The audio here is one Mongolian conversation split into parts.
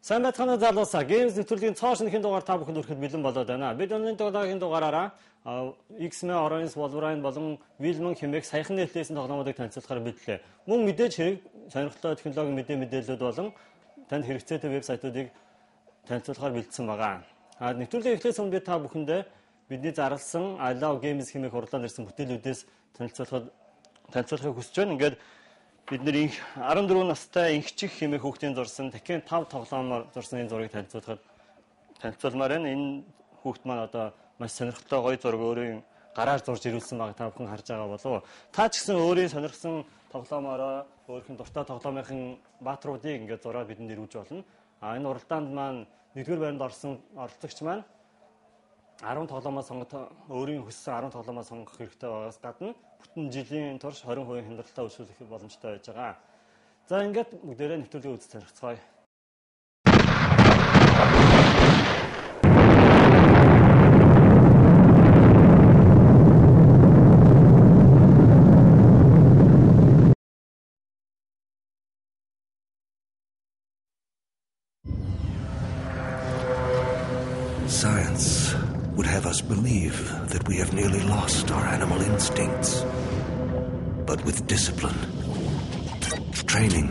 Сайн байцгаана залуусаа. Games нэвтрүүлгийн цоо шинэхэн дугаар та бүхэнд хүрэхэд бэлэн болоод байна. Бид өнөөдрийн дугаагийн дугаараараа X-Men Orange Wolverine болон Wilman хэмээх саяхан нээлттэйсэн тоглоомуудыг танилцуулахаар мэдлээ. Мөн мэдээж хэрэг сонирхолтой технологийн мэдээллүүд болон танд хэрэгцээтэй вебсайтуудыг танилцуулахаар бэлдсэн байгаа. Нэвтрүүлгийн эхлээс өмнө би та бүхэндээ бидний зарласан I Love Games хэмээх хурлаанд ирсэн бүтээлүүдээс танилцуулахыг хүсэж байна. Ингээд бидний 14 настай инхчих хэмээх хүүхдийн зурсан Tekken 5 тоглоомоор зурсан энэ зургийг танилцуулмаар байна. Энэ хүүхд маань одоо маш сонирхолтой гоё зураг өөрийн гараар зурж ирүүлсэн баг та бүхэн харж байгаа болов. Та ч гэсэн өөрийн сонирхсан тоглоомороо өөрхийн дуртай тоглоомынхын баатруудыг ингээд зураад бидэнд ирүүлж болно. Энэ уралдаанд маань нэгдүгээр байранд орсон оролцогч маань 10 тоглоомоо өөрийн хүссэн 10 тоглоомоо сонгох хэрэгтэй байгаас гадна бүтэн жилийн турш 20% хямдралтай өсвөх боломжтой байж байгаа. За ингээд бүгдээрээ нэвтрүүлгийг үзэж сонирхцгаая. Science would have us believe that we have nearly lost our animal instincts. But with discipline, training,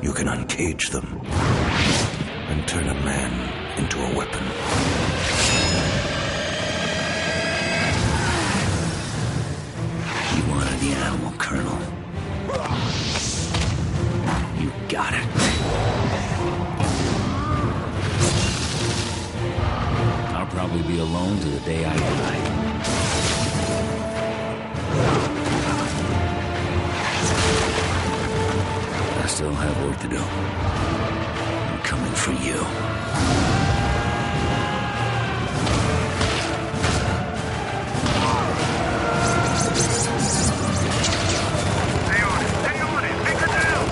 you can uncage them and turn a man into a weapon. You wanted the animal, Colonel. You got it. I'll probably be alone to the day I die. I still have work to do. I'm coming for you. Stay on it! Take her down!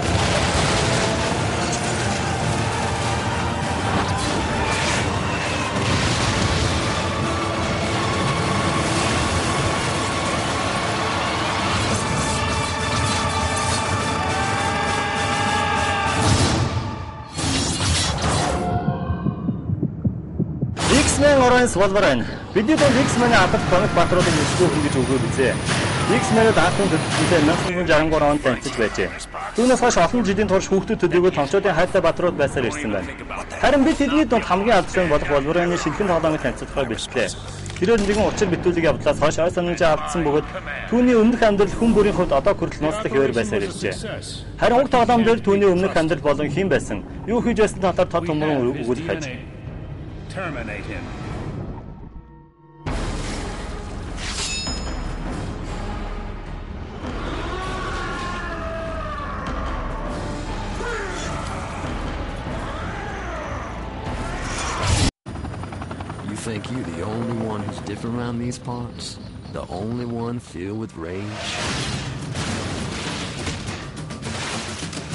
X-Men Orange Wolverine. Бидний бол X-Men-ийн албат комик баатруудыг нэлээд хөнгөж өгөөд үзье. X-Men-д анхны төдөлтөд 1963 онд танилцж байжээ. Түүнээс хойш олон жилийн турш хүүхдүүд төдийгүй томчуудын хайртай баатрууд байсаар ирсэн байна. Харин бид тэдний дунд хамгийн алдартай болох Wolverine-ийн шинэхэн тоглоомыг танилцуулахаар бэлтлээ. Тэрээр нэгэн учир битүүлэг явдлаас хойш ой санамжаа автсан бөгөөд түүний өмнөх амьдрал хүн бүрийн хувьд одоо хүртэл ноцтой хэвээр байсаар иржээ. Харин уг тоглоом дээр түүний өмнөх амьдрал болон хэн байсан, юу хийж байсан талаар тод томрон өгүүлэх хаж. Terminate him. You think you're the only one who's different around these parts? The only one filled with rage?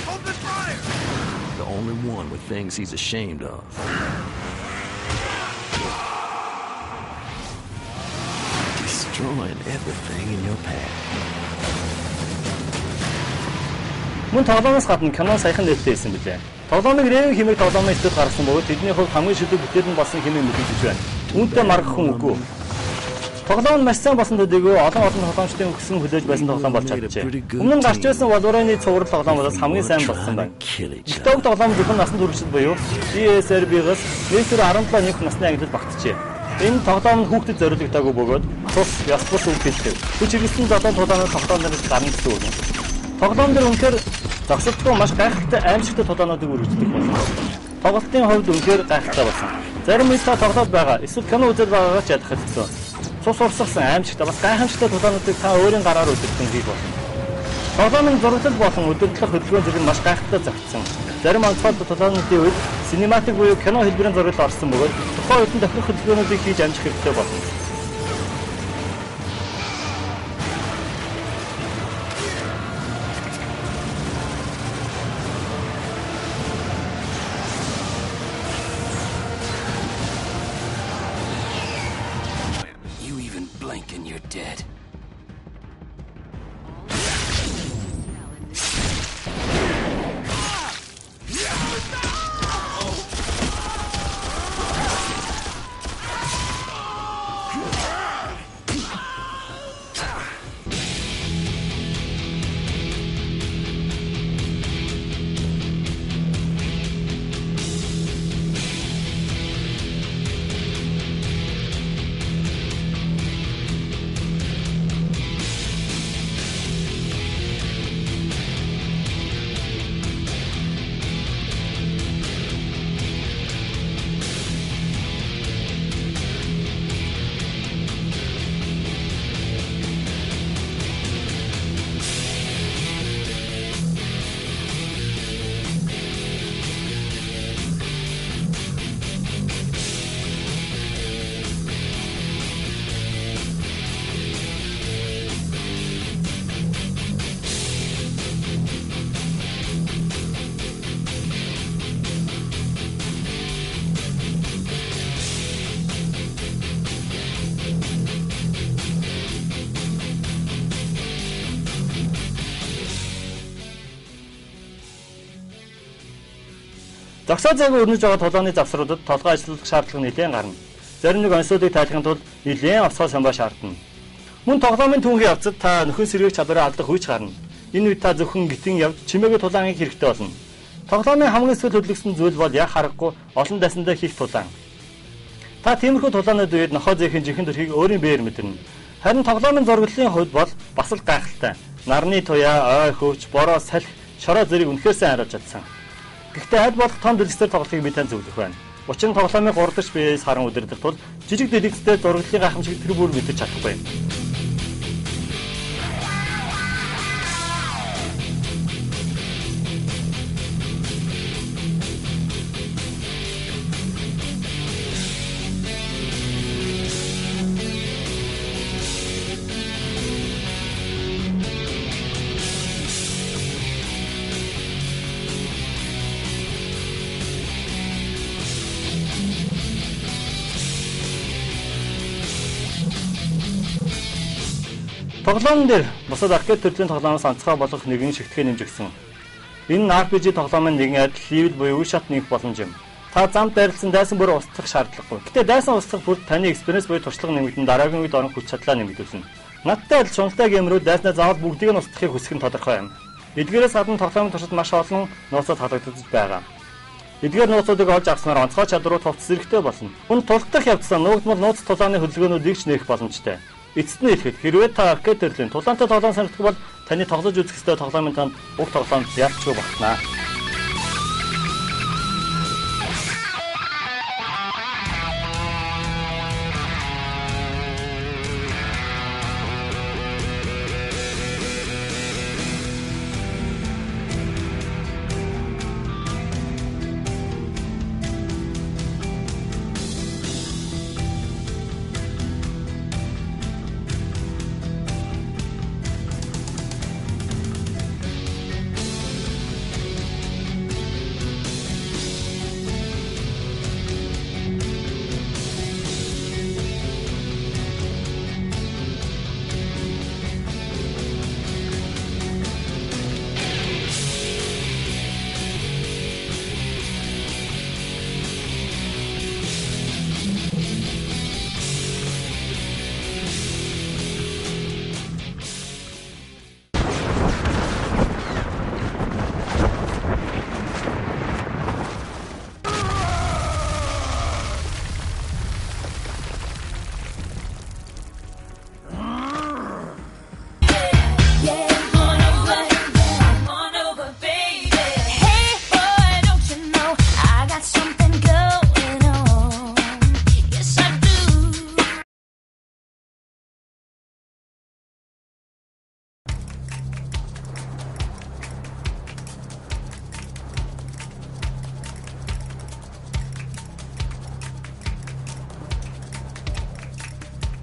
Open fire! The only one with things he's ashamed of? Destroying everything in your path. Мөн тоглоомоос гадна кино саяхан нээлттэйсэн билээ. Тоглоомыг Raven хэмээх тоглоомын сэтгүүл гаргасан бөгөөд тэдний хувьд хамгийн шилдэг бүтээл нь болсон хэмээн мэдэгдэж байна. Үүнтэй маргах хүн үгүй. Тоглоом нь маш сайн болсон төдийгүй олон тоглоомчдын өгсөн хүлээж байсан тоглоом болж чаджээ. Өмнө нь гарч байсан Wolverine-ийн цуврал тоглоомоос хамгийн сайн болсон байна. Игтэй тоглоом зөвхөн насан туршид буюу ESRB-гээс нийтээр 17 нөх насны ангилалд багтжээ. Энэ тоглоом нь хүүхдэд зориулагдаагүй бөгөөд тус яс бус үг хэлдэг. Хүч хэрэгсэн зодон тоглоомын тоглоомноос гарна гэсэн үг. Тоглоом дээр үнэхээр зогсолтгүй маш гайхалтай аимшигтай тоглоомнуудыг үргэлжлүүлдэг болно. Тоглолтын хувьд үнэхээр гайхалтай болсон. Зарим мэдээ тоглоод байгаа. Эсвэл кино үзэл байгаагаа ч ядах гэсэн. Цус урсгасан аимшигтай бас гайхамшигтай тоглоомнуудыг та өөрийн гараар үзэх хийх болно. Тоглоомын зураглал болон өдөрлөх хөдөлгөөн зэрэг маш гайхалтай зохицсон. Зарим онцгой тоглоомнуудын үед синематик буюу кино хэлбэрийн зураглал орсон бөгөөд тухайн үед тохирох хөдөлгөөнүүдийг хийж амжих хэрэгтэй болно. And you're dead. Зогсоо зайг өрнөж байгаа толооны завсруудад толгой ажиллах шаардлага нэлээд гарна. Зарим нэг онцлогыг тайлахын тулд нэлээд авсгал самбаа шаардна. Мөн тоглоомын түүхийн явцад та нөхөн сэргээх чадвараа алдах үеч гарна. Энэ үед та зөвхөн гитэн явж чимээгүй тулааныг хэрэгтэй болно. Тоглоомын хамгийн сүүл хөдөлгсөн зүйл бол яг харахгүй олон дайсандаа хийх тулаан. Та тиймэрхүү тулаанууд үед нохоо зээхийн жинхэнэ төрхийг өөрийн биеэр мэдэрнэ. Харин тоглоомын зураглалын хувьд бол бас л гайхалтай. Нарны туяа, ой хөвч, бороо, салхи, шороо зэрэг үнэхээр сайн харуулж чадсан. Гэхдээ аль болох том дэлгэцээр тоглохыг би тань зөвлөх байна. Учир нь тоглоомын 3 дахь биеэс харан удирдах тул жижиг дэлгэцтэй зураглалын гайхамшиг тэр бүр мэдэрч чадахгүй. Тоглоомн дээр бусад аркад төрлийн тоглоомоос онцгой болох нэгэн шигтгэн нэмж өгсөн. Энэ нь RPG тоглоомын нэгэн адил левел буюу үе шат нэмэх боломж юм. Та замд байрласан дайсан бүр устгах шаардлагагүй. Гэтэ дайсан устгах бүр таны экспириенс буюу туршлага нэмэгдэн дараагийн үед орох хүч чадлаа нэмэгдүүлнэ. Надтай адил шуналтай геймерүүд дайснаа заавал бүгдийг нь устгахыг хүсэх нь тодорхой юм. Эдгээрээс гадна тоглоомын туршид маш олон нууцуд халагдаж байгаа. Эдгээр нууцуудыг олж авснаар онцгой чадварууд хувцас зэрэгтэй болно. Мөн тулдах явцдаа нуугдмал нууц тулааны хөдөлгөөнүүдийг ч нээх боломжтой. Эцэст нь хэлэхэд хэрвээ та аркад төрлийн тулаантай тоглоом сонирхдог бол таны тоглож үзэх ёстой тоглоомын танд уг тоглоомд ялчгүй багтана.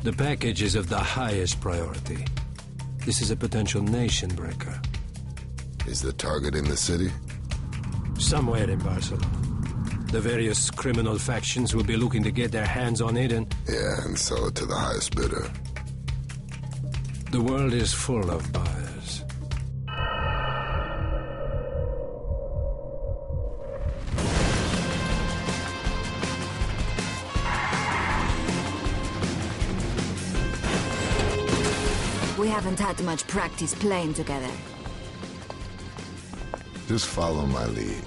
The package is of the highest priority. This is a potential nation breaker. Is the target in the city? Somewhere in Barcelona. The various criminal factions will be looking to get their hands on it and... Yeah, and sell it to the highest bidder. The world is full of buyers. We haven't had much practice playing together. Just follow my lead.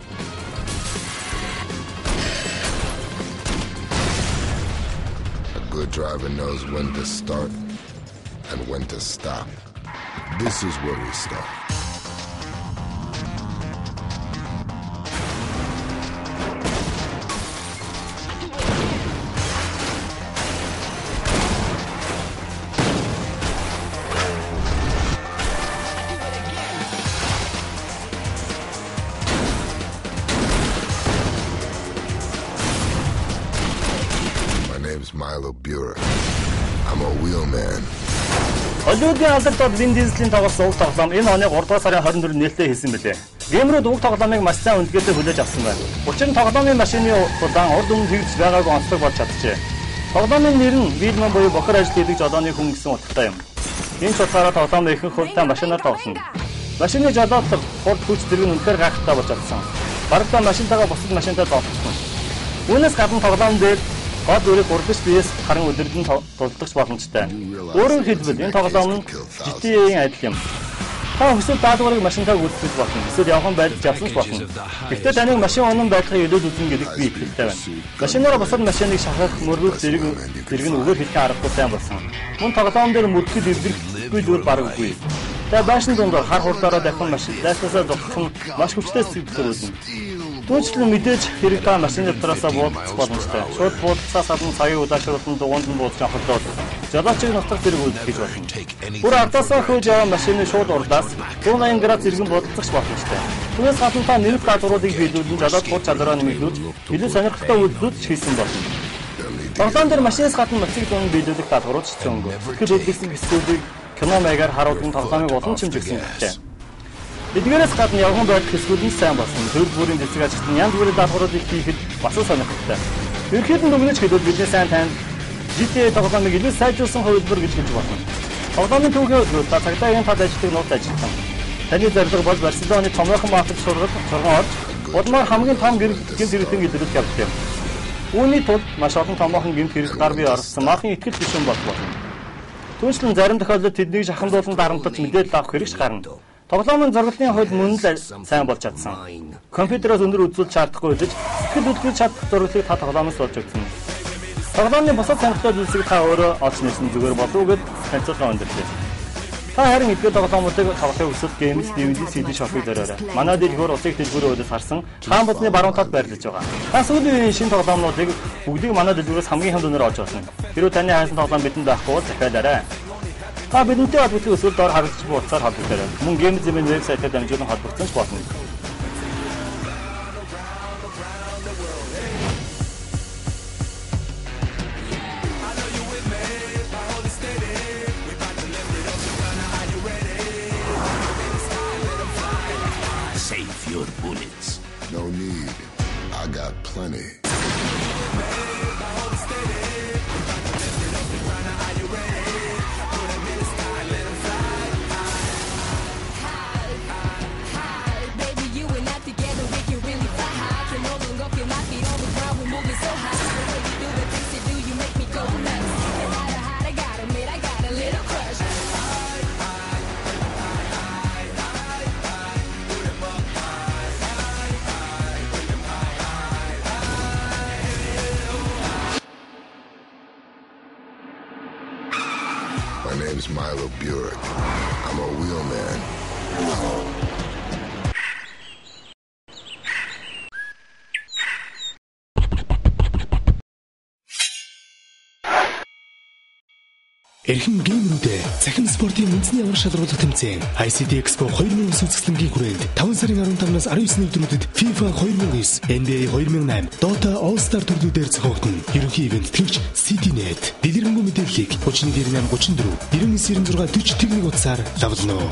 A good driver knows when to start and when to stop. This is where we start. Milo Burek. I'm a wheelman. Hollywood-ийн алдартай Vin Diesel-ийн тоглосон уг тоглоом энэ оны 3 дугаар сарын 24-нд нээлттэй хийсэн билээ. Геймерүүд уг тоглоомыг маш сайн үнэлгээтэй хүлээж авсан байна. Учир нь тоглоомын машины удаан урд өмнө хэрэгж байгаагүй онцлог болж чадчихжээ. Тоглоомын нэр нь Wheelman буюу бохор ажил хийдэг жолооны хүн гэсэн утгатай юм. Энэ ч утгаараа тоглоом ихэнх хувьтай машинаар тоглоно. Машины жолоодлого, хурд хүч зэрэг нь үнэхээр гайхалтай болж чадсан. Барагдаа машинтайгаа бусад машинтай зоотлсон. Үүнээс гадна тоглоом дээр гол үрийг урдч биес харан өдөрдөн тулдагч боломжтой. Өөрөөр хэлбэл энэ тоглоом нь GTA-ийн адил юм. Та хүсвэл даалгаврыг машинтайг үлдээж болно. Эсвэл явхан байдалд явсан ч болно. Гэхдээ таныг машин унан байдлыг илүүд үзэн гэдэгт би итгэлтэй байна. Машинаараа бусад машиныг шахах, мөргөх зэрэг нь өгөр хэлэх аргагүй сайн болсон. Мөн тоглоом дээр мөргөхөд илэрхийлгүй зүйл бараг үгүй. Тэгээ байшин дундор хар хурдаараа дахин машин дайснасаа дутах нь маш хүчтэй сэтгэл төрүүлнэ. Түүнчлэн мэдээж хэрэг та машины дотроосоо буудах боломжтой. Шууд буудсаас гадна цагийг удаашруулсан дугуунд нь буудаж авахд жолоочийг нутгах зэрэг үлдэх гэж болно. Бүр ардаасаа хөөж яваа машины шууд урлаас 180 градус зэрэг буудалцах боломжтой. Түүнээс гадна та нэмэлт даалгавруудыг биелүүлэн жолооч гол чадвараа нэмэгдүүлж илүү сонирхолтой үйлдэлүүд хийсэн болно. Тоглоом дээр машинаас гадна мотоцикл дунд биелүүлэх даалгаврууд ч зөндөө. Тэгэхэд үлдсэн хэсгүүдийг кино маягаар харуулсан тоглоомыг олон чимжигсэн хэрэгтэй. Эдгээрээс гадна явган байдал хэсгүүд нь сайн болсон. Төрөл бүрийн цэцэг ажилтны янз бүрийн даалгавруудыг хийхэд бас сонирхолтой. Ерөнхийдөө дүгнэж хэлбэл бидний сайн танд GTA тоглоомыг илүү сайжруулсан хувилбар гэж хэлж болно. Тоглоомын түүхээ үзвэл та цагдаагийн тал ажилтныг нууц ажилласан. Таны зорилго бол Барселоны томоохон мафик сургууль орж удмаар хамгийн том гэмт хэрэгтэн илрүүлэх явдал юм. Үүний тулд маш олон томоохон гэмт хэрэг гар бие орсон мафийн итгэл бишэн болдог. Түүнчлэн зарим тохиолдолд тэднийг шахамдуулан дарамтаж мэдээлэл авах хэрэгч гарна. Тоглоомын зурглалын хувьд мөн л сайн болж чадсан. Компьютероос өндөр үзүүлж чадахгүй гэж сэтгэл хөдлөж чадах зурглалыг та тоглоомоос олж өгсөн. Тоглоомын бусад сонирхолтой зүйлсийг та өөрөө олж нээсэн зүгээр болов уу гэд танилцуулга өндөрлөө. Та харин эдгээр тоглоомуудыг тоглохыг хүсвэл Games DVD CD shop-ыг зориорой. Манай дэлгүүр усыг дэлгүүрийн өдөөс харсан хаан бодны баруун талд байрлаж байгаа. Та сүүлийн үеийн шинэ тоглоомнуудыг бүгдийг манай дэлгүүрээс хамгийн хямд үнээр олж болно. Хэрвээ таны хайсан тоглоом бидэнд байхгүй бол захиалаарай. Та бидэнтэй холбогдох эсвэл доор харагдаж буй утсаар холбогдорой. Мөн Games-ийн вебсайтаар дамжуулан холбогдсон ч болно. Save your bullets. No need. I got plenty. My name's Milo Burek. I'm a wheelman. Эрхэм геймерүүдээ цахим спортын үндэсний аврах шалруулах тэмцээн ICT Expo 2009 үзэсгэлэнгийн хүрээнд 5 сарын 15-наас 19 өдрүүдэд FIFA 2009, NBA 2008, Dota All-Star төрлүүдээр зохиогдно. Ерөнхий ивент төвч CityNet. Дэлгэрэнгүй мэдээллийг 3198 34 9996 40 тэгмэг утсаар давлно.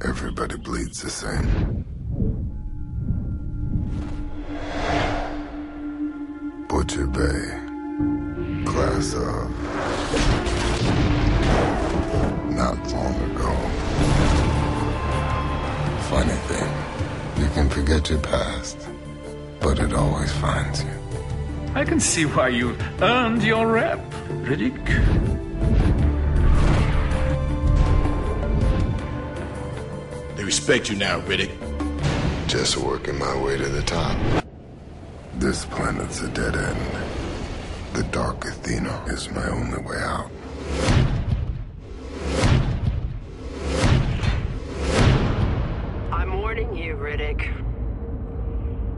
Everybody bleeds the same. Butcher Bay, class of not long ago. Funny thing, you can forget your past, but it always finds you. I can see why you earned your rep, Riddick. They respect you now, Riddick. Just working my way to the top. This planet's a dead end. The Dark Athena is my only way out. I'm warning you, Riddick.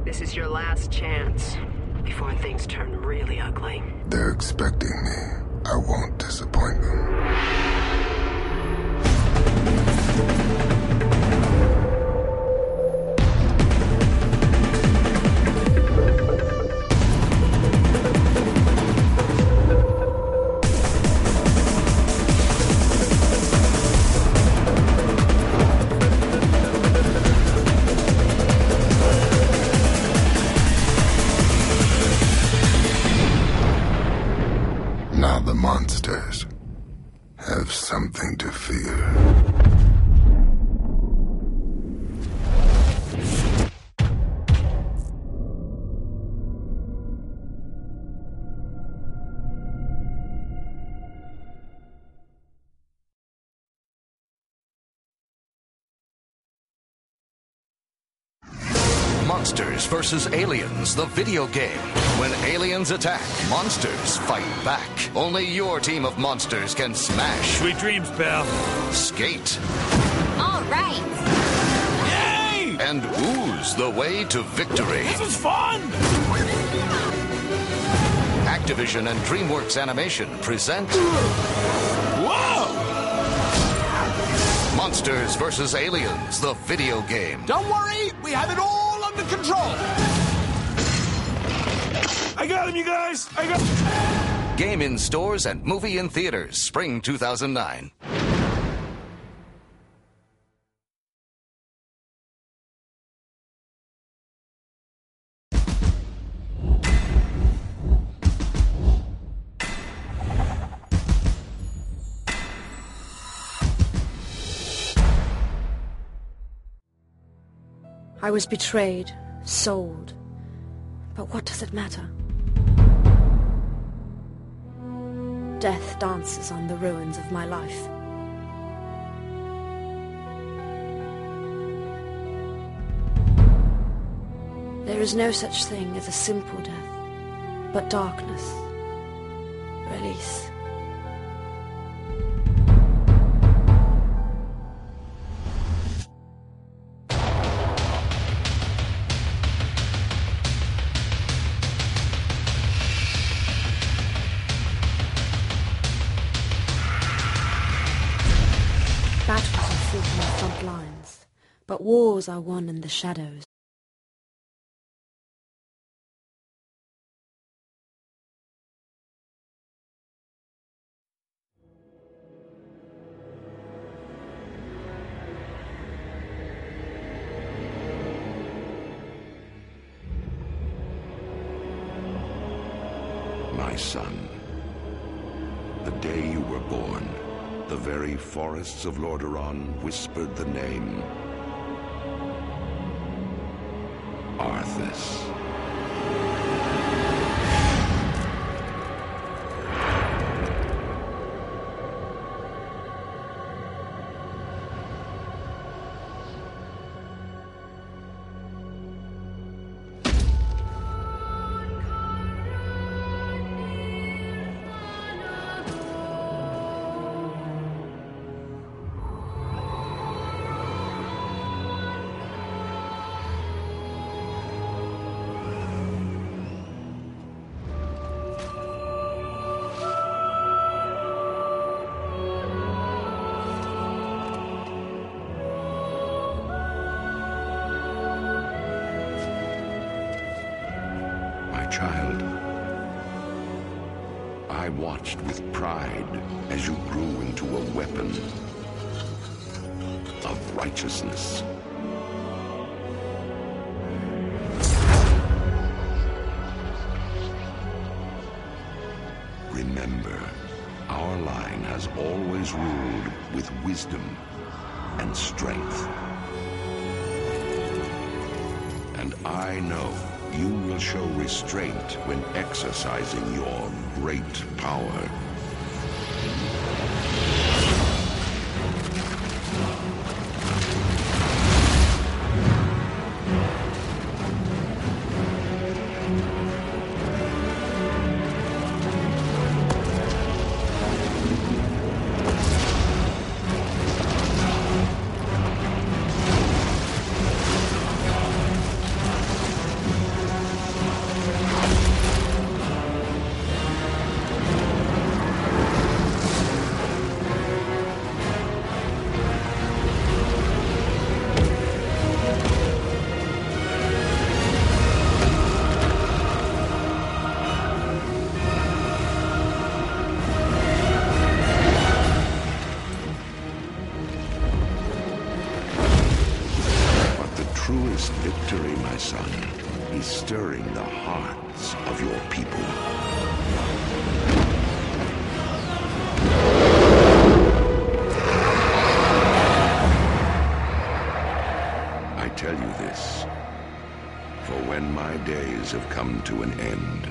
This is your last chance before things turn really ugly. They're expecting me. I won't disappoint them. Now the monsters have something to fear. Monsters vs. Aliens, the video game. When aliens attack, monsters fight back. Only your team of monsters can smash. Sweet dreams, pal. Skate. All right. Yay! And ooze the way to victory. This is fun! Activision and DreamWorks Animation present... Whoa! Monsters vs. Aliens, the video game. Don't worry, we have it all under control. I got him, you guys. I got. Game in stores and movie in theaters, spring 2009. I was betrayed, sold. But what does it matter? Death dances on the ruins of my life. There is no such thing as a simple death, but darkness, release. Battles are fought on the front lines, but wars are won in the shadows. My son, the day you were born, the very forests of Lordaeron whispered the name Arthas. Child, I watched with pride as you grew into a weapon of righteousness. Remember, our line has always ruled with wisdom and strength. And I know you will show restraint when exercising your great power. Victory, my son, is stirring the hearts of your people. I tell you this, for when my days have come to an end,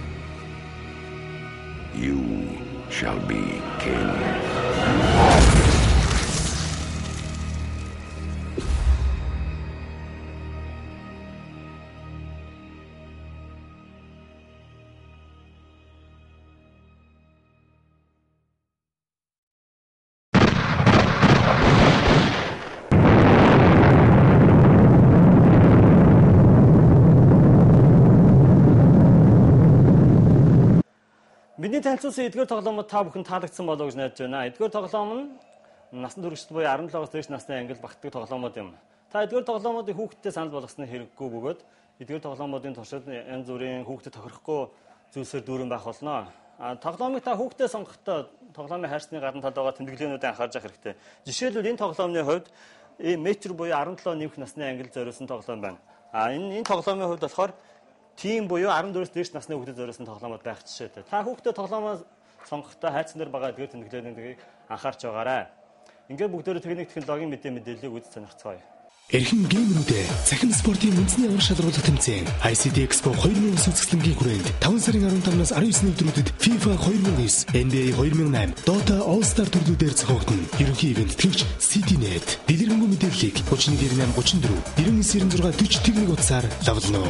you shall be king. Бидний танилцуулсан эдгээр тоглоомод та бүхэн таалагдсан болов уу гэж найдаж байна. Эдгээр тоглоом нь насанд хүрэгчд буюу 17-оос дээш насны ангил багтдаг тоглоомод юм. Та эдгээр тоглоомуудыг хүүхдэд санал болгосныг хэрэггүй бөгөөд эдгээр тоглоомуудын туршид янз бүрийн хүүхдэд тохирохгүй зүйлсээр дүүрэн байх болно. Тоглоомыг та хүүхдэд сонгохдоо тоглоомын хайрцны гадна талд байгаа тэмдэглээнүүдийг анхаарч явах хэрэгтэй. Жишээлбэл энэ тоглоомны хувьд метр буюу 17 нэмэх насны ангил зориулсан тоглоом байна. Энэ тоглоомын хувьд болохоор тим буюу 14-өөс дээш насны хүүхдэд зориулсан тоглоомод байх жишээтэй. Та хүүхдэд тоглоомоо сонгохдоо хайцсан дээр байгаа эдгээр тэмдэглээнүүдийг анхаарч байгаарай. Ингээд бүгдөө техник технологийн мэдээллийг үз сонирхцгаая. Эрхэм геймерүүдээ цахим спортын үндэсний аврал шалруулах тэмцээн ICT Expo 2009 үзэсгэлэнгийн хүрээнд 5 сарын 15-наас 19 өдрүүдэд FIFA 2009, NBA 2008, Dota All-Star төрлүүдээр зохиогдно. Ерөнхий ивент төгч CityNet. Дэлгэрэнгүй мэдээллийг 319834 999640 утсаар лавлана.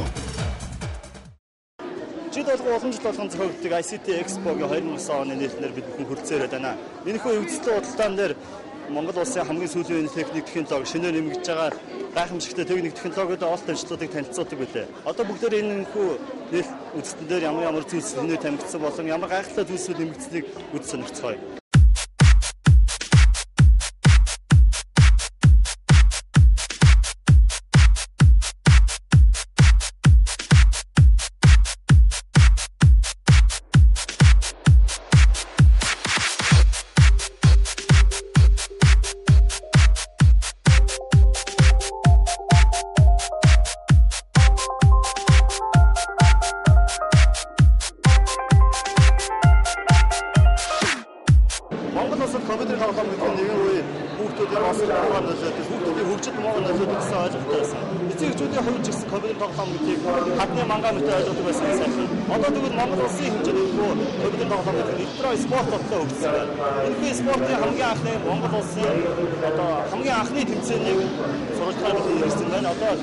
Жид болгон уламжлалт болгон зохиогддог ICT Expo-гийн 2009 оны нийтлэлээр бид бүхэн хүрэлцээр байна. Энэхүү өвдөлтийн худалдаан дээр Монгол улсын хамгийн сүүлийн техник технологи шинээр нэмэгдэж байгаа гайхамшигтай техник технологиудын олт ажлуудыг танилцуулдаг билээ. Одоо бүгдээр энэхүү үзэлтэн дээр ямар зүйлс шинээр тамигдсан болон ямар гайхалтай зүйлсүүд нэмэгдсэнийг үз сонирхцгаая. Спорт бодлоо өгсөн. Энэ спортын хамгийн анхны Монгол улсын одоо хамгийн анхны тэмцээнийг сурвалжлаад хийсэн байна. Одоо энэ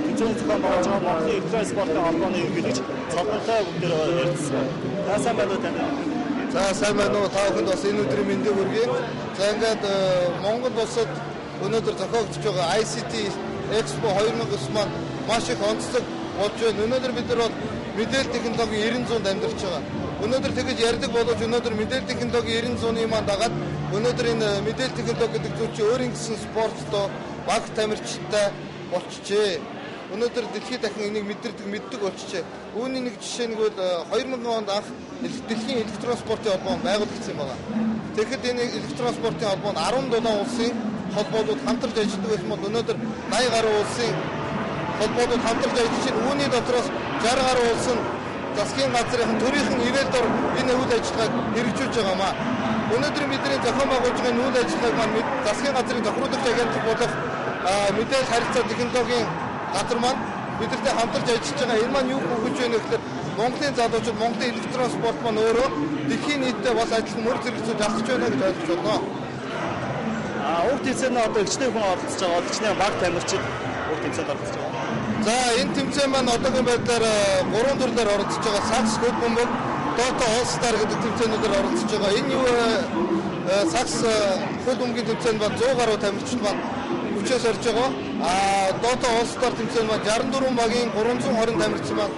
тэмцээний зохион байгуулж байгаа Монголын электрон спортын холбооны ерөнхийлөгч цолгонтой бүгдээр ярьсан. За сайн байна уу тань? За сайн байна уу? Та бүхэнд бас энэ өдрийн мэндийг хүргэе. За ингээд Монгол улсад өнөөдөр зохиогдож байгаа ICT Expo 2009 маань маш их онцлог болж байна. Өнөөдөр бид нар бол мэдээлэл технологийн 90 100-д амьдарч байгаа. Өнөөдөр тэгэж ярьдаг боловч өнөөдөр мэдээлэл технологийн 90 100-ны маань дагаад өнөөдөр энэ мэдээлэл технологи гэдэг зүйл чинь өөрийн гэсэн спорттой баг тамирчтай болчихжээ. Өнөөдөр дэлхийд дахин энийг мэддэг болчихжээ. Үүний нэг жишээ нэг бол 2000 онд анх дэлхийн электрон спортын холбоо байгуулагдсан байна. Тэгэхэд энэ электрон спортын холбоо нь 17 улсын холбоодууд хамтарч ажилладаг байсан бол өнөөдөр 80 гаруй улсын холбоодууд хамтарч ажиллаж байна. Үүний дотроос 60 гаруй улсын засгийн газрын төрийнхэн ирээдүйн энэ үйл ажиллагааг хэрэгжүүлж байгаамаа. Өнөөдөр бидний зохион байгуулж байгаа үйл ажиллагааг маань засгийн газрын тохируулагч агентлаг болох мэдээлэл харилцаа технологийн газар маань бидэртэй хамтарч ажиллаж байгаа. Энэ маань юу хөгжиж байна гэхээр Монголын залуучууд Монголын электрон спорт маань өөрөө дэлхийн нийтэд бас адилхан мөр зэрэгцүүлж авч байна гэж ойлгож байна. Уг тэмцээнд одоо ихтэй хүн оролцож байгаа. Одоочны баг тамирчид уг тэмцээнд оролцож байгаа. За энэ тэмцээн маань одоогийн байдлаар 3 төрлөөр оролцож байгаа. Сакс, хөд бөмбөг, Dota All Star гэдэг тэмцээнүүдээр оролцож байгаа. Энэ юу Сакс, хөд бөмбөгийн тэмцээнд маань 100 гаруй тамирчид маань хүчээс орж байгаа. Dota All Star тэмцээнд маань 64 багийн 320 тамирчин маань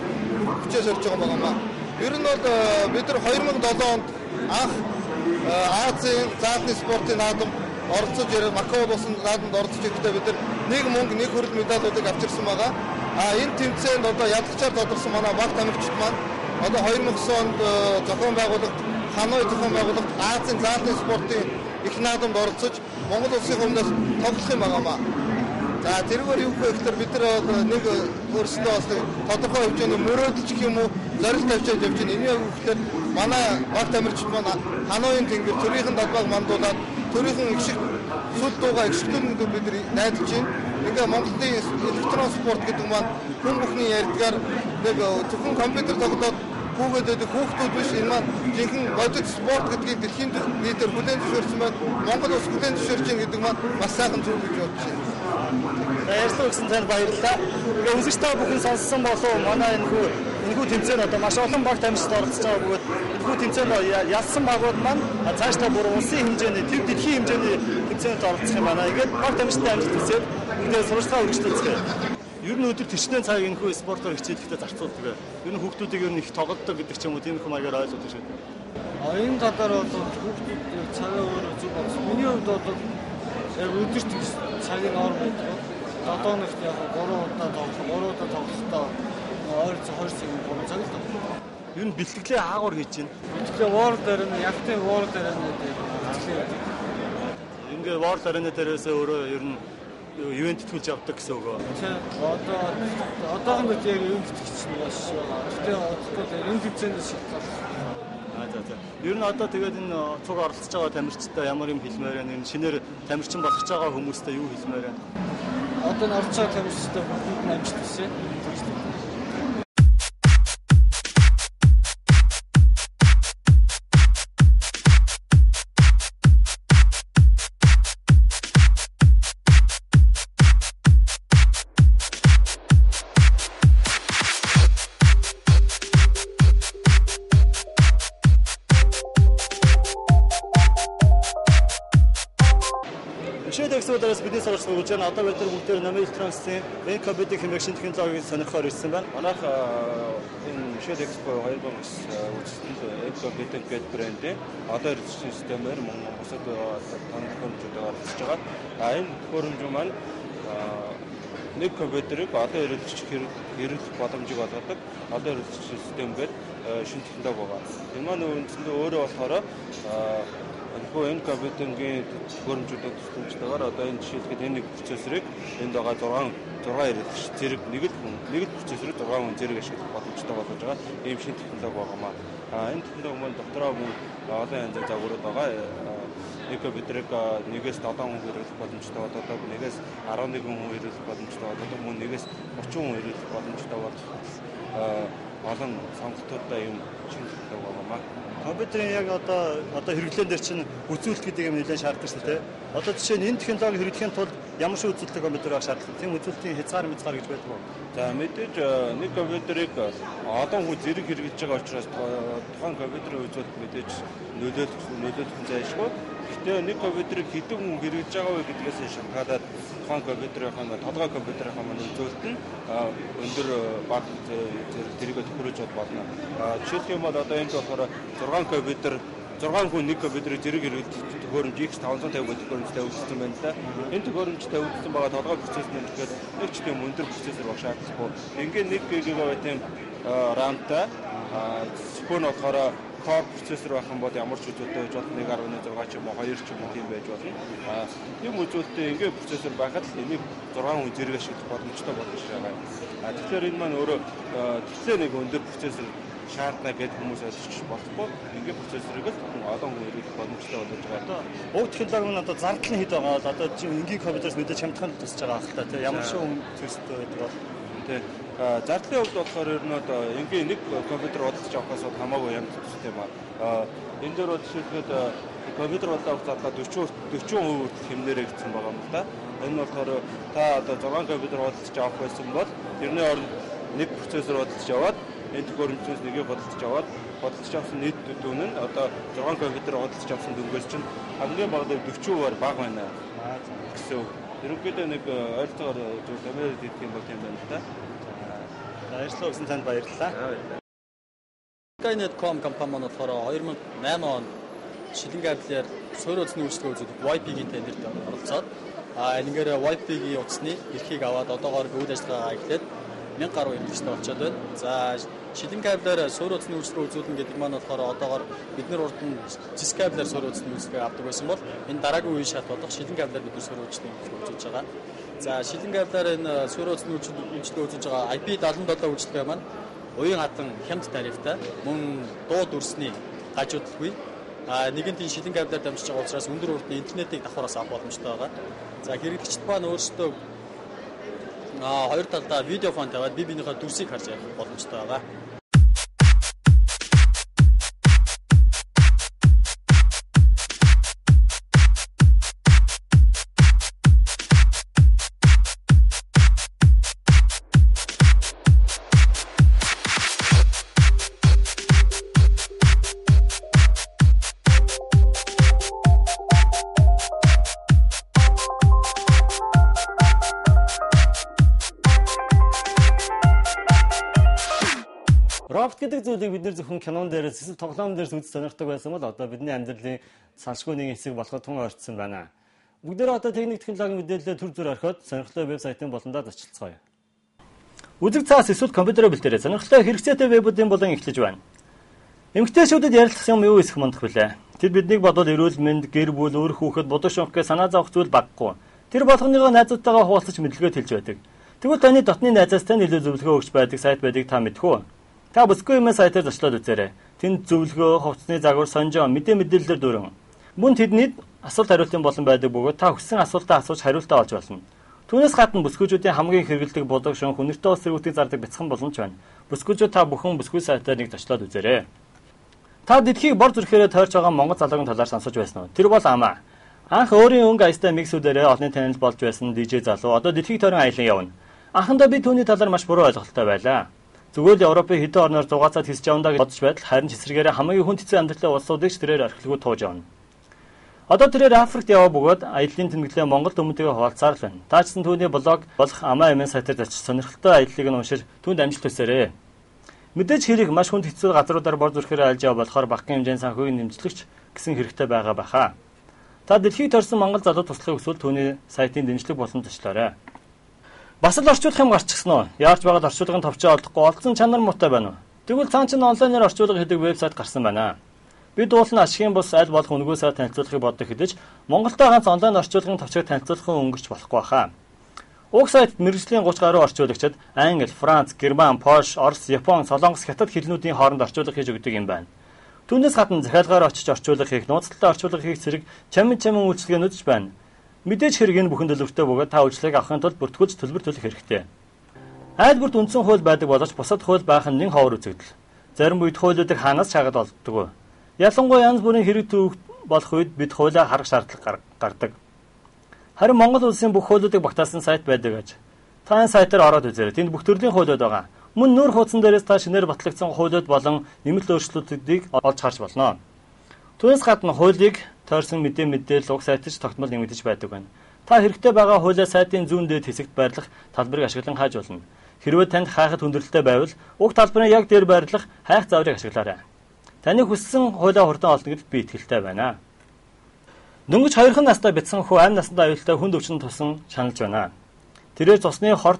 хүчээс орж байгаа юм аа. Ер нь бол бид нар 2007 онд анх Азийн заалны спортын наадам оролцож ирээд Макао болсон наадамд оролцож ирэхдээ бид нар нэг мөнгө нэг хүрэл медалуудыг авчирсан байгаа. Энэ тэмцээнд одоо ядгачаар тодорсон манай баг тамирчид маань одоо 2009 онд зохион байгуулалт Ханой зохион байгуулалт Азийн заалны спортын их наадамд оролцож Монгол улсын өмнөөс тоглох юм байгаамаа. За тэргээр юу гэхээр бид нар нэг өөрсдөө бас тодорхой хэмжээний мөрөөдөлч гэх юм уу зорилт тавьчаад явж байна. Энэ юу гэхээр манай баг тамирчид маань Ханоийн тэнгэр төрийнхэн далбааг мандуулаад төрийнхэн их шиг сүл дуугаа эксклюзив бид нар найдаж байна. Ингээ Монголын электрон спорт гэдэг маань хүн бүхний ярьдгаар нэг зөвхөн компьютер тоглоод хүүгээд хүүхдүүд биш энэ маань жинхэнэ бодит спорт гэдгийг дэлхийн нийтээр хүлээн зөвшөөрсөн байна. Монгол улс хүлээн зөвшөөрч байгаа гэдэг маань бас сайхан зүйл гэж бодож байна. Ярьсан гэсэн танд баярлалаа. Ингээ үзэгчтэй бүхэн сонссон болов манай энэхүү тэмцээнд одоо маш олон баг тамирчид оролцож байгаа бөгөөд энэхүү тэмцээнд ялсан багууд маань цаашдаа бүр улсын хэмжээний төв дэлхийн хэмжээний тэмцээнд оролцох юм байна. Ингээд баг тамирчидтай амжилт хүсээд ингээд сурвалжлага үргэлжлүүлцгээе. Ер нь өдөр 40 цаг энэхүү спортоор хичээлэхдээ зарцуулдаг. Ер нь хүүхдүүдийг ер нь их тоглодог гэдэг ч юм уу тиймэрхүү маягаар ойлгож байна шүү дээ. Энэ талаар бол хүүхдүүд цагаа өөрөө зүг болсон. Миний хувьд бол яг өдөрт цагийн ор байдаг. Додооногт яг 3 удаа тоглохдоо ойролцоо 2 цагийн 3 цаг л тоглоно. Ер нь бэлтгэлээ аагаар хийж байна. Бэлтгэлээ World Arena, Yachtын World Arena дээр бэлтгэлээ. Ингээ World Arena дээрээс өөрөө ер нь ивент төлж авдаг гэсэн үг. Тийм. Одоогонд яг ивент төлж бас байгаа. Гэтэ одоо энэ тэмцээндээ шилжүүлсэн. За. Ер нь одоо тэгээд энэ цуг оролцож байгаа тамирчтай ямар юм хэлмээр байна? Энэ шинээр тамирчин болгож байгаа хүмүүстэй юу хэлмээр байна? Одоо н орж байгаа тамирчтай бүгд амжилт хүсье. Тэсүүдээс бидний сурвалжлага өгж байна. Одоо бид нар бүгд Намын Electronics-ийн N-Cobit хэмээх шинэ технологиг сонирхоор ирсэн байна. Манайх энэ Shade Expo 2009 үзэсгэлэнт N-Cobit гэдэг брэндээ одоо хэрэгжих системээр бусад тохиолдлуудаар оролцож байгаа. Энэ төхөөрөмж маань нэг компьютерыг одоо хэрэглэх боломжийг олгодог. Одоо хэрэгжих системээр шинэ технологи байгаа. Энэ маань үндсэндээ өөрөө болохоор энэ компьютерийн хөрөмжүүдэд тусламжтайгаар одоо энэ жишээлбэл энэ нэг процессорыг энд байгаа 6 хэрэглэгч зэрэг нэг л процессорыг 6 хүн зэрэг ашиглах боломжтой болгож байгаа ийм шинэ технологи байгаамаа. Энэ технологи маань дотроо мөн олон янзын загварууд байгаа. Нэг компьютерыг нэгээс 7 хүн хэрэглэх боломжтой болоод нэгээс 11 хүн хэрэглэх боломжтой болоод мөн нэгээс 30 хүн хэрэглэх боломжтой болох олон сонголтуудтай юм шинэ технологи байгаамаа. Компьютерийн яг одоо хэрэглэн дээр чинь үзүүлэлт гэдэг юм нэлээд шаарддаг шүү дээ. Одоо жишээ нь энэ технологи хэрэглэхийн тулд ямар шиг үзүүлэлтийг компьютер авах шаардлагатай. Тийм үзүүлэлтийн хязгаар гэж байдаг уу? За мэдээж нэг компьютерыг олон хүн зэрэг хэрэглэж байгаа учраас тухайн компьютерийн үзүүлэлт мэдээж нөлөөлөх зайлшгүй. Гэхдээ нэг компьютерыг хэдэн хүн хэрэглэж байгаа вэ гэдгээс шалтгаалаад тухайн компьютерийн толгой компьютерийн үзүүлэлт нь өндөр баг зэрэг төхөрөж болно. Жишээлх юм бол одоо энд болохоор 6 хүн нэг компьютерийг зэрэг хэрэглэж төхөөрөмж X550 гэдэг төхөөрөмжтэй үйлдсэн байна л да. Энэ төхөөрөмжтэй үйлдсэн байгаа толгой процессор нь тэгэхээр нэг ч тийм өндөр процессор баг шаардлагагүй. Ингээд 1 гигабайтын RAM-тай CPU нь болохоор core процессор байх юм бол ямар ч үзүүлэлт байж болно 1.6 ч юм уу 2 ч юм уу тийм байж болно. Ийм үзүүлэлттэй ингээд процессор байхад л энийг 6 хүн зэрэг ашиглах боломжтой болж байгаа. Тэгэхээр энэ маань өөрөө тэгтээ нэг өндөр процессор шаардна гэдэг хүмүүс ойлгож болохгүй. Ингээд процессорыг л олон хүн ирэх боломжтой болж байгаа. Уг технологи нь одоо зардал нь хэд байгаа бол одоо энгийн компьютерс мэдээж хямдхан тусч байгаа ахalta тийм ямар шоу төстэй байдаг бол тийм зардлын хувьд болохоор ер нь одоо энгийн нэг компьютер бодолж авахаас хамаагүй ямар төстэй юм аа. Энэ дээр бол жишээлбэл компьютер бодлоо зардлаа 40% хэмнэрээ гэсэн байгаа юм л да. Энэ нь болохоор та одоо 6 компьютер бодолж авах байсан бол тэрний оронд нэг процессор бодолж аваад энэ төхөөрөмжөөс нэгийг бодолж аваад бодолж авсан нийт дүн нь одоо 6 компьютер бодолж авсан дүнгээс чинь хамгийн бага 40%-аар бага байна гэсэн. Ерөнхийдөө нэг ойлцоогоор зөв тэмээд хэлэх юм бол тийм байна л да. Баярлалаа гэсэн танд баярлалаа. Skynet.com компани маань болохоор 2008 онд шилэн кабелээр суурь утасны үйлчлэгээ үзүүлэх Wi-Fi-гийн тендерт оролцоод энэгээр Wi-Fi-гийн утасны эрхийг аваад одоогоор үйл ажиллагаа эхлээд 1000 гаруй эмгэгчтэй болчиход байна. За шилэн кабелээр суурь утасны үйлчлэгээ үзүүлнэ гэдэг маань болохоор одоогоор бид нар урд нь Cisco кабелээр суурь утасны үйлчлэгээ авдаг байсан бол энэ дараагийн үеийн шат болох шилэн кабелээр бид нар суурь утасны үйлчлэгээ үзүүлж байгаа. За шилэн кабелээр энэ суурь утасны үйлчлэгээ үзүүлж байгаа IP77 үйлчлэгээ маань уян хатан хямд тарифтай мөн дуу дүрсний гажуудалгүй нэгэнтийн шилэн кабелээр дамжиж байгаа учраас өндөр урдны интернетийг давхараас авах боломжтой байгаа. За хэрэглэгчид маань өөрсдөө хоёр талдаа видео фон тавиад биенийхээ дүрсийг харж ярих боломжтой байгаа. Робот гэдэг зүйлийг бид нэр зөвхөн кинон дээрээс эсвэл тоглоом дээрээс үзэж сонирхдаг байсан бол одоо бидний амьдралын салшгүй нэг хэсэг болоход тун ойртсон байна. Бүгдээрээ одоо техник технологийн мэдээлэлээ төр зүр орхиод сонирхолтой вебсайтын болондоо зочлцгоё. Үзэг цаас эсвэл компьютероо бэлдээрээ сонирхолтой хэрэгцээтэй вебүүдийн болон эхлэж байна. Эмэгтэйчүүдэд ярилцах юм юу эсэх мандах билээ. Тэр биднийг бодвол эрүүл мэнд, гэр бүл, өөр хүүхэд, бодох шонхгээ санаа зовох зүйл баггүй. Тэр болгоныгоо найзуудтайгаа хуваалцаж мэдлэгээ хэлж байдаг. Тэгвэл таны дотны найзаас тань илүү зөвлөгөө өгч байдаг сайт байдгийг та мэдэх үү? Та бүсгүй юм сайтаар зочлоод үзээрэй. Тэнд зөвлөгөө, хувцсны загвар, сонжоо, мэдээлэлээр дүүрэн. Мөн тэдний асуулт хариултын болон байдаг бөгөөд та хүссэн асуултаа асууж хариултаа олж болно. Түүнээс гадна бүсгүйчүүдийн хамгийн хэрэгэлдэг бодог шон хүнэртэй ус зэргүүдийг зардаг бяцхан боломж байна. Бүсгүйчүүд та бүхэн бүсгүй сайтаар нэг зочлоод үзээрэй. Та дэлхийг бор зүрхээрээ тойрч байгаа монгол залуугийн талаар сонсож байсан уу? Тэр бол амаа. Анх өөрийн өнгө аястай миксүүдээрээ олонний танил болж байсан DJ залуу одоо дэлхийг тойрон аялан явна. Анхандаа би түүний талаар маш буруу ойлголттой байлаа. Зүгээр л Европын хэдэн орноор зугаацаад хийсч явандаа гэж бодож байтал харин эсрэгээрээ хамгийн хүнд хэцүү амьдралын улсуудыг ч тэрээр орхилгүй тууж явна. Одоо тэрээр Африкт яваа бөгөөд аяллаа тэмдэглээ Монгол хүмүүстээ хуваалцаар л байна. Таачсан түүний блог болох амаа эмэн сайтаар зочих сонирхолтой аяллыг нь уншиж түүнд амжилт хүсээрэй. Мэдээж хэрэг маш хүнд хэцүү газруудаар бор зүрхээр айлж яваа болохоор багахан хэмжээний санхүүгийн нэмжлэгч гэсэн хэрэгтэй байгаа баха. Та дэлхийг торсон монгол залуу туслахыг хүсвэл түүний сайтын дэмжлэг болон зочлоорой. Бас л орчуулах юм гарчихсан уу? Яарч байгаад орчуулгын товчоо олдохгүй олдсон чанар муутай байна уу? Тэгвэл цаан чинь онлайнаар орчуулга хийдэг вебсайт гарсан байна. Бид уулын ашигын бус аль болох үнгүүсээр танилцуулахыг боддог хэдиж Монголтой ганц онлайн орчуулгын товчийг танилцуулахын өнгөрч болохгүй хаа. Уг сайтд мэргэжлийн 30 гаруй орчуулагчид Англи, Франц, Герман, Польш, Орос, Япон, Солонгос, Хятад хэлнүүдийн хооронд орчуулга хийж өгдөг юм байна. Түүнээс гадна захиалгаар очиж орчуулга хийх, нууцтай орчуулга хийх зэрэг чамин үйлчилгээнүүд ч байна. Мэдээж хэрэг энэ бүхэн төлөвтэй бөгөөд та үйлчлэгийг авахын тулд бүртгүүлж төлбөр төлөх хэрэгтэй. Айл бүрт үндсэн хууль байдаг боловч бусад хууль байх нь нэн ховор үзэгдэл. Зарим үед хуулиудыг хаанаас чагаад олддог. Ялангуяа янз бүрийн хэрэг төвөг болох үед бид хуулиа харах шаардлага гардаг. Харин Монгол улсын бүх хуулиудыг багтаасан сайт байдаг гэж. Та энэ сайтаар ороод үзээрэй. Тэнд бүх төрлийн хуулиуд байгаа. Мөн нүүр хуудсан дээрээс та шинээр батлагдсан хуулиуд болон нэмэлт өөрчлөлтүүдийг олж харж болно. Түүнээс гадна хуулийг тойрсон мэдээлэл уг сайтаж тогтмол нэмэгдэж байдаг байна. Та хэрэгтэй байгаа хуулиа сайтын зүүн дээд хэсэгт байрлах талбарыг ашиглан хайж болно. Хэрвээ танд хайхад хүндрэлтэй байвал уг талбарын яг дээр байрлах хайх зааврыг ашиглаарай. Таны хүссэн хуулиа хурдан олно гэдэгт би итгэлтэй байна. Дөнгөж 2хан настай бяцхан хүү амь насанд аюултай хүнд өвчин тусан шаналж байна. Тэрээр цусны хорт,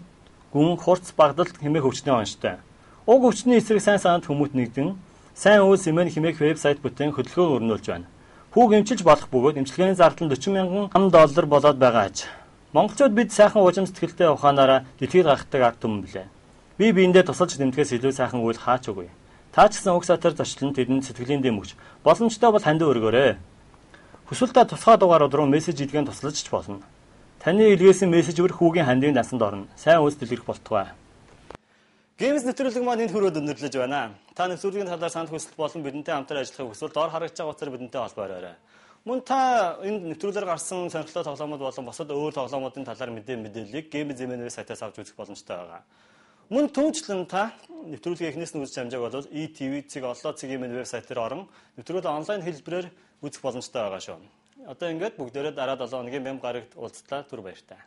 гүн, хурц, багдалт хэмээх өвчний онцтой. Уг өвчний эсрэг сайн санаад хүмүүст нэгдэн сайн үйл сэмэн хэмээх вебсайт бүтээн хөдөлгөөн өрнүүлж байна. Хүүг эмчилж болох бөгөөд эмчилгээний зардал нь $40,000 болоод байгаа аж. Монголчууд бид сайхан уужим сэтгэлтэй ухаанаараа дэлхийд гахдаг ард түмэн билээ. Би биендээ тусалж дэмтгэс илүү сайхан үйл хаач үгүй. Та ч гэсэн уг сатар зочлон тэдэнд сэтгэлийн дэм өгч боломжтой бол хандив өргөөрэй. Хүсвэл та тусгай дугаарууд руу мессеж илгээн туслаж ч болно. Таны илгээсэн мессежвэр хүүгийн хандивын дансанд орно. Сайн үйлс дэлгэрэх болтугай. Games нэвтрүүлэг маань энэ хүрээд өндөрлөж байна. Та нэвтрүүлгийн талаар санал хүсэлт болон бидэнтэй хамтар ажиллахыг хүсвэл доор харагдж байгаа утгаар бидэнтэй холбоорой. Мөн та энэ нэвтрүүлгээр гарсан сонирхолтой тоглоомод болон бусад өөр тоглоомуудын талаар мэдээллийг Games-ийн сайтаас авч үзэх боломжтой байгаа. Мөн түүнчлэн та нэвтрүүлгийн эхнээс нь үзэж амжааг бол ETV.ollo.cg-ийн вебсайтаар орон нэвтрүүлэг онлайн хэлбэрээр үзэх боломжтой байгаа шүү. Одоо ингээд бүгдээрээ дараа 7 хоногийн бям гарагт уулзлаа. Түр баяртай.